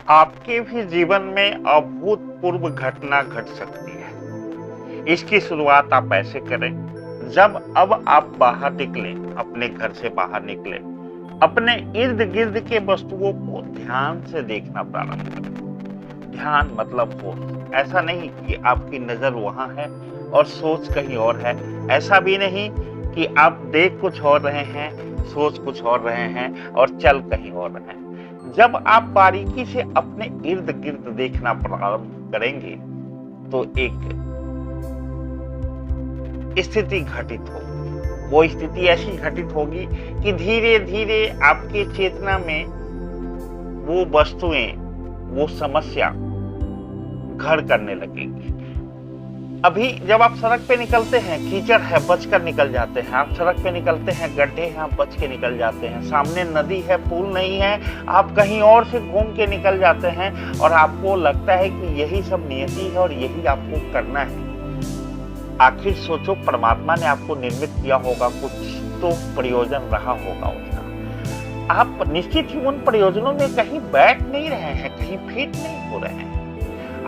आपके भी जीवन में अभूतपूर्व घटना घट सकती है। इसकी शुरुआत आप ऐसे करें, जब अब आप बाहर निकलें, अपने घर से बाहर निकलें, अपने इर्द गिर्द के वस्तुओं को ध्यान से देखना प्रारंभ करें। ध्यान मतलब होश। ऐसा नहीं कि आपकी नजर वहां है और सोच कहीं और है। ऐसा भी नहीं कि आप देख कुछ और रहे हैं, सोच कुछ और रहे हैं और चल कहीं और रहे हैं। जब आप बारीकी से अपने इर्द गिर्द देखना प्रारंभ करेंगे तो एक स्थिति घटित होगी। वो स्थिति ऐसी घटित होगी कि धीरे धीरे आपके चेतना में वो वस्तुएं, वो समस्या घर करने लगेगी। अभी जब आप सड़क पे निकलते हैं, कीचड़ है, बचकर निकल जाते हैं। आप सड़क पे निकलते हैं, गड्ढे हैं, आप बच के निकल जाते हैं। सामने नदी है, पुल नहीं है, आप कहीं और से घूम के निकल जाते हैं और आपको लगता है कि यही सब नियति है और यही आपको करना है। आखिर सोचो, परमात्मा ने आपको निर्मित किया होगा, कुछ तो प्रयोजन रहा होगा उसका। आप निश्चित ही उन प्रयोजनों में कहीं बैठ नहीं रहे हैं, कहीं फिट नहीं हो रहे हैं।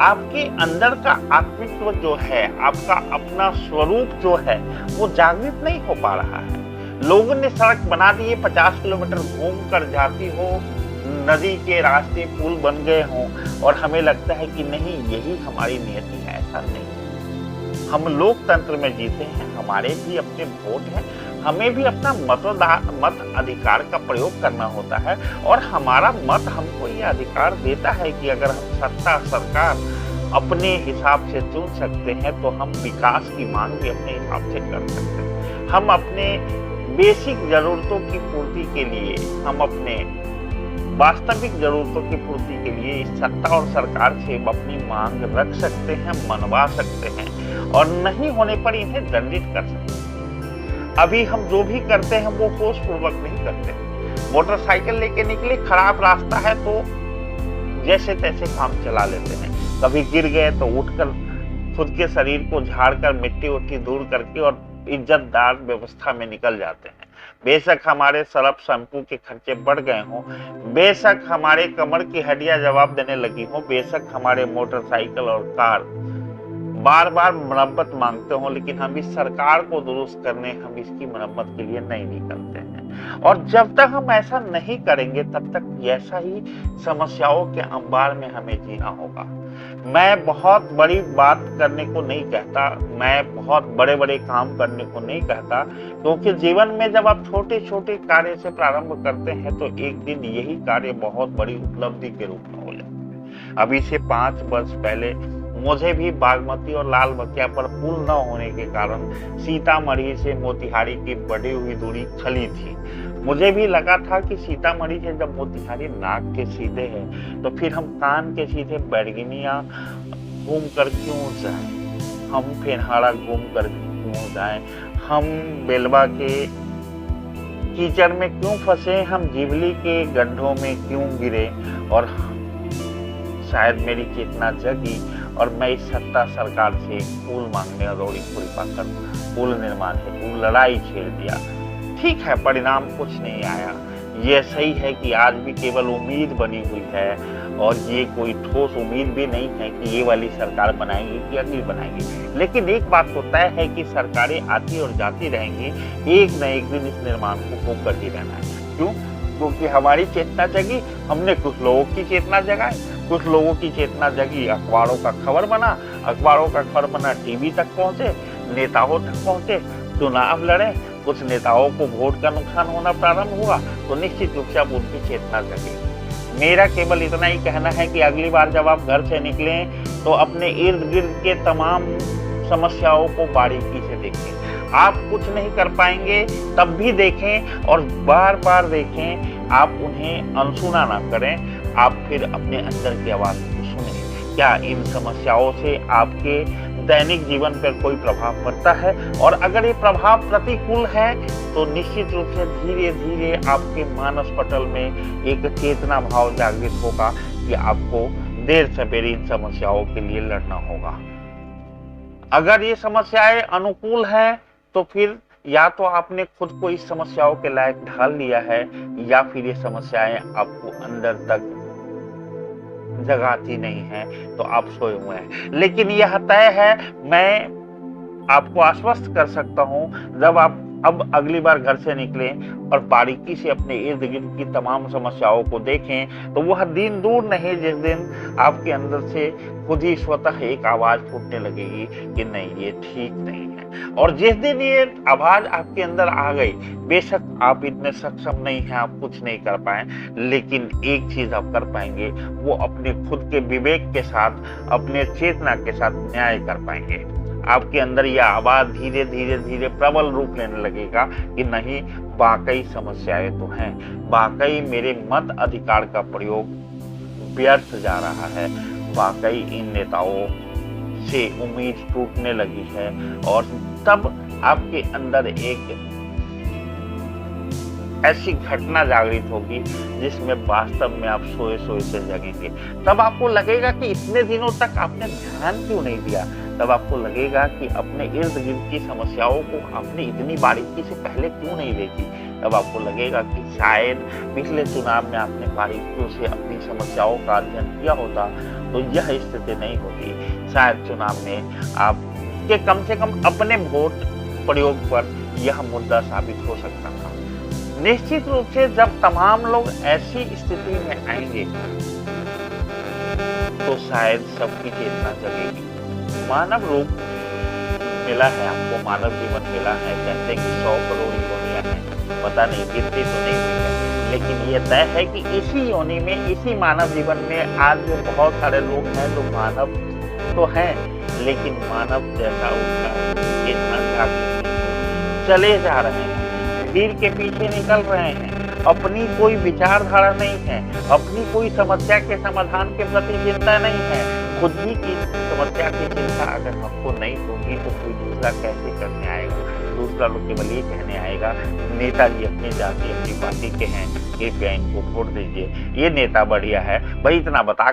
आपके अंदर का आत्मित्व जो है, आपका अपना स्वरूप जो है, वो जागृत नहीं हो पा रहा है। लोगों ने सड़क बना दी है, 50 किलोमीटर घूम कर जाती हो, नदी के रास्ते पुल बन गए हों और हमें लगता है कि नहीं, यही हमारी नियति है। ऐसा नहीं। हम लोकतंत्र में जीते हैं, हमारे भी अपने वोट हैं, हमें भी अपना मत अधिकार का प्रयोग करना होता है और हमारा मत हमको ये अधिकार देता है कि अगर हम सत्ता सरकार अपने हिसाब से चुन सकते हैं तो हम विकास की मांग भी अपने हिसाब से कर सकते हैं। हम अपने बेसिक जरूरतों की पूर्ति के लिए, हम अपने वास्तविक जरूरतों की पूर्ति के लिए इस सत्ता और सरकार से अपनी मांग रख सकते हैं, मनवा सकते हैं और नहीं होने पर इन्हें दंडित कर सकते हैं। अभी हम जो भी करते हैं वो होश पूर्वक नहीं करते। मोटरसाइकिल लेके निकले, खराब रास्ता है तो जैसे तैसे काम चला लेते हैं। कभी गिर गए तो उठकर खुद के शरीर को झाड़कर मिट्टी उट्टी दूर करके और इज्जतदार व्यवस्था में निकल जाते हैं। बेशक हमारे सर्फ शैम्पू के खर्चे बढ़ गए हों, बेशक हमारे कमर की हड्डियां जवाब देने लगी हों, बेशक हमारे मोटरसाइकिल और कार बार बार मरम्मत मांगते हो, लेकिन हम इस सरकार को दुरुस्त करने, हम इसकी मरम्मत के लिए नहीं निकलते हैं। और जब तक हम ऐसा नहीं करेंगे तब तक ऐसा ही समस्याओं के अंबार में हमें जीना होगा। मैं बहुत बड़ी बात करने को नहीं कहता, मैं बहुत बड़े बड़े काम करने को नहीं कहता, क्योंकि जीवन में जब आप छोटे छोटे कार्य से प्रारंभ करते हैं तो एक दिन यही कार्य बहुत बड़ी उपलब्धि के रूप में हो जाता है। अभी से 5 वर्ष पहले मुझे भी बागमती और लाल बकिया पर पुल न होने के कारण सीतामढ़ी से मोतिहारी की बढ़ी हुई दूरी खली थी। मुझे भी लगा था कि सीतामढ़ी से जब मोतिहारी नाक के सीधे है तो फिर हम कान के सीधे बैरगनिया घूम कर क्यों जाएं, हम फेनहारा घूम कर क्यों जाएं, हम बेलवा के कीचड़ में क्यों फंसे, हम जिवली के गड्ढों में क्यों गिरे। और शायद मेरी चेतना जगी और मैं इस सत्ता सरकार से पुल मांगने और रोड़ी खुरपा कर पुल निर्माण हेतु लड़ाई छेड़ दिया। ठीक है, परिणाम कुछ नहीं आया। ये सही है कि आज भी केवल उम्मीद बनी हुई है और ये कोई ठोस उम्मीद भी नहीं है कि ये वाली सरकार बनाएगी कि अगली बनाएगी। लेकिन एक बात तो तय है कि सरकारें आती और जाती रहेंगी, एक न एक दिन इस निर्माण को होकर ही रहना है। क्यों? क्योंकि हमारी चेतना जगी, हमने कुछ लोगों की चेतना जगाई, कुछ लोगों की चेतना जगी, अखबारों का खबर बना, अखबारों का खबर बना, टीवी तक पहुंचे, नेताओं तक पहुंचे, चुनाव लड़े, कुछ नेताओं को वोट का नुकसान होना प्रारंभ हुआ तो निश्चित रूप से अब उनकी चेतना जगेगी। मेरा केवल इतना ही कहना है कि अगली बार जब आप घर से निकलें तो अपने इर्द गिर्द के तमाम समस्याओं को बारीकी से देखें। आप कुछ नहीं कर पाएंगे तब भी देखें और बार बार देखें, आप उन्हें अनसुना ना करें, आप फिर अपने अंदर की आवाज को सुनें। क्या इन समस्याओं से आपके दैनिक जीवन पर कोई प्रभाव पड़ता है? और अगर ये प्रभाव प्रतिकूल है तो निश्चित रूप से धीरे धीरे आपके मानस पटल में एक चेतना भाव जागृत होगा कि आपको देर सवेरे इन समस्याओं के लिए लड़ना होगा। अगर ये समस्याएं अनुकूल हैं तो फिर या तो आपने खुद को इस समस्याओं के लायक ढाल लिया है या फिर ये समस्याएं आपको अंदर तक जगाती नहीं है तो आप सोए हुए हैं। लेकिन यह तय है, मैं आपको आश्वस्त कर सकता हूं, जब आप अब अगली बार घर से निकलें और बारीकी से अपने इर्द गिर्द की तमाम समस्याओं को देखें, तो वह दिन दूर नहीं जिस दिन आपके अंदर से खुद ही स्वतः एक आवाज फूटने लगेगी कि नहीं, ये ठीक नहीं है। और जिस दिन ये आवाज आपके अंदर आ गई, बेशक आप इतने सक्षम नहीं हैं, आप कुछ नहीं कर पाए, लेकिन एक चीज आप कर पाएंगे, वो अपने खुद के विवेक के साथ, अपने चेतना के साथ न्याय कर पाएंगे। आपके अंदर यह आवाज धीरे धीरे धीरे प्रबल रूप लेने लगेगा कि नहीं, वाकई समस्याएं तो हैं, वाकई मेरे मत अधिकार का प्रयोग व्यर्थ जा रहा है, वाकई इन नेताओं से उम्मीद टूटने लगी है। और तब आपके अंदर एक ऐसी घटना जागृत होगी जिसमें वास्तव में आप सोए सोए से जगेंगे। तब आपको लगेगा कि इतने दिनों तक आपने ध्यान क्यों नहीं दिया। तब आपको लगेगा कि अपने इर्द गिर्द की समस्याओं को आपने इतनी बारीकी से पहले क्यों नहीं देखी। तब आपको लगेगा कि शायद पिछले चुनाव में आपने बारीकियों से अपनी समस्याओं का अध्ययन किया होता तो यह स्थिति नहीं होती। शायद चुनाव में आपके कम से कम अपने वोट प्रयोग पर यह मुद्दा साबित हो सकता था। निश्चित रूप से जब तमाम लोग ऐसी स्थिति में आएंगे तो शायद सबकी चेतना जगेगी। मानव रूप मिला है आपको, मानव जीवन मिला है। कहते हैं कि 100 करोड़ योनियां हैं, पता नहीं गिनती तो नहीं हुई है, लेकिन ये तय है कि इसी योनि में, इसी मानव जीवन में आज जो बहुत सारे लोग हैं जो मानव तो हैं, लेकिन मानव जैसा उनका चेतना चले जा रहे हैं, भीड़ के पीछे निकल रहे हैं, अपनी कोई विचारधारा नहीं है, अपनी कोई समस्या के समाधान के प्रति चिंता नहीं है। खुद ही की समस्या की चिंता अगर हमको नहीं होगी तो कोई दूसरा कैसे करने आएगा। दूसरा लोग केवल ये कहने आएगा, नेताजी अपनी जाति अपनी पार्टी के हैं, कृपया इनको वोट दीजिए, ये नेता बढ़िया है। भाई इतना बता